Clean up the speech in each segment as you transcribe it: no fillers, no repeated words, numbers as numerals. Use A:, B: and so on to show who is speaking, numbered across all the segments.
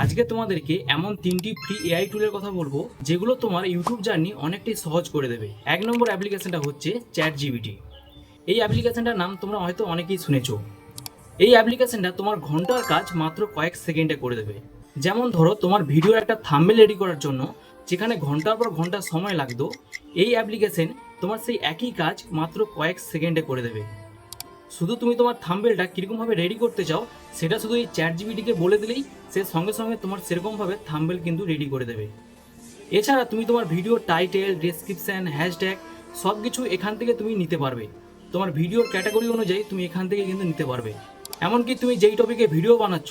A: আজকে তোমাদেরকে এমন তিনটি ফ্রি এআই টুলের কথা বলবো যেগুলো তোমার ইউটিউব জার্নি অনেকটাই সহজ করে দেবে। এক নম্বর অ্যাপ্লিকেশনটা হচ্ছে চ্যাট জিপিটি। এই অ্যাপ্লিকেশনটার নাম তোমরা হয়তো অনেকেই শুনেছো। এই অ্যাপ্লিকেশনটা তোমার ঘন্টার কাজ মাত্র কয়েক সেকেন্ডে করে দেবে। যেমন ধরো তোমার ভিডিওর একটা থাম্বনেল রেডি করার জন্য যেখানে ঘন্টার পর ঘন্টা সময় লাগতো, এই অ্যাপ্লিকেশন তোমার সেই একই কাজ মাত্র কয়েক সেকেন্ডে করে দেবে। শুধু তুমি তোমার থাম্বনেলটা কীরকমভাবে রেডি করতে চাও সেটা শুধু এই চ্যাট জিপিটিকে বলে দিলেই সে সঙ্গে সঙ্গে তোমার সেরকমভাবে থাম্বনেল কিন্তু রেডি করে দেবে। এছাড়া তুমি তোমার ভিডিও টাইটেল, ডেসক্রিপশন, হ্যাশট্যাগ সব কিছু এখান থেকে তুমি নিতে পারবে। তোমার ভিডিওর ক্যাটাগরি অনুযায়ী তুমি এখান থেকে কিন্তু নিতে পারবে। এমনকি তুমি যেই টপিকে ভিডিও বানাচ্ছ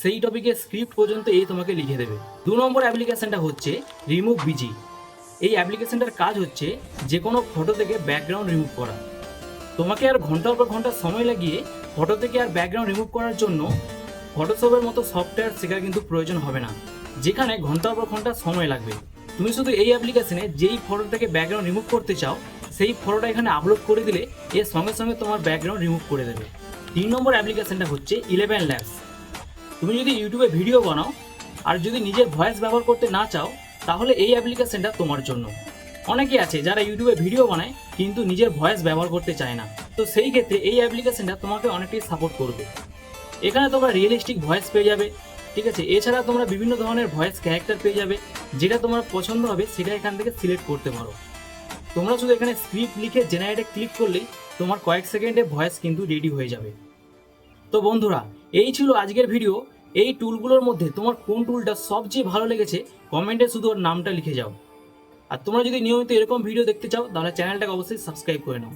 A: সেই টপিকের স্ক্রিপ্ট পর্যন্ত এই তোমাকে লিখে দেবে। 2 নম্বর অ্যাপ্লিকেশনটা হচ্ছে রিমুভ বিজি। এই অ্যাপ্লিকেশনটার কাজ হচ্ছে যে কোনো ফটো থেকে ব্যাকগ্রাউন্ড রিমুভ করা। তোমাকে আর ঘন্টার পর ঘন্টা সময় লাগিয়ে ফটো থেকে আর ব্যাকগ্রাউন্ড রিমুভ করার জন্য ফটোশপের মতো সফটওয়্যার শেখার কিন্তু প্রয়োজন হবে না, যেখানে ঘন্টার পর ঘন্টা সময় লাগবে। তুমি শুধু এই অ্যাপ্লিকেশনে যেই ফটো থেকে ব্যাকগ্রাউন্ড রিমুভ করতে চাও সেই ফটোটা এখানে আপলোড করে দিলে এর সঙ্গে সঙ্গে তোমার ব্যাকগ্রাউন্ড রিমুভ করে দেবে। 3 নম্বর অ্যাপ্লিকেশনটা হচ্ছে 11 ল্যাবস। তুমি যদি ইউটিউবে ভিডিও বানাও আর যদি নিজের ভয়েস ব্যবহার করতে না চাও তাহলে এই অ্যাপ্লিকেশনটা তোমার জন্য। অনেকে আছে যারা ইউটিউবে ভিডিও বানায় কিন্তু নিজের ভয়েস ব্যবহার করতে চায় না, তো সেই ক্ষেত্রে এই অ্যাপ্লিকেশনটা তোমাকে অনেকটাই সাপোর্ট করবে। এখানে তোমরা রিয়েলিস্টিক ভয়েস পেয়ে যাবে, ঠিক আছে। এছাড়া তোমরা বিভিন্ন ধরনের ভয়েস ক্যারেক্টার পেয়ে যাবে, যেটা তোমার পছন্দ হবে সেটা এখান থেকে সিলেক্ট করতে পারো। তোমরা শুধু এখানে স্ক্রিপ্ট লিখে জেনারেটে ক্লিক করলেই তোমার কয়েক সেকেন্ডে ভয়েস কিন্তু রেডি হয়ে যাবে। তো বন্ধুরা, এই ছিল আজকের ভিডিও। এই টুলগুলোর মধ্যে তোমার কোন টুলটা সবচেয়ে ভালো লেগেছে কমেন্টে শুধু ওর নামটা লিখে যাও। আর তোমরা যদি নিয়মিত এরকম ভিডিও দেখতে চাও তাহলে চ্যানেলটাকে অবশ্যই সাবস্ক্রাইব করে নাও।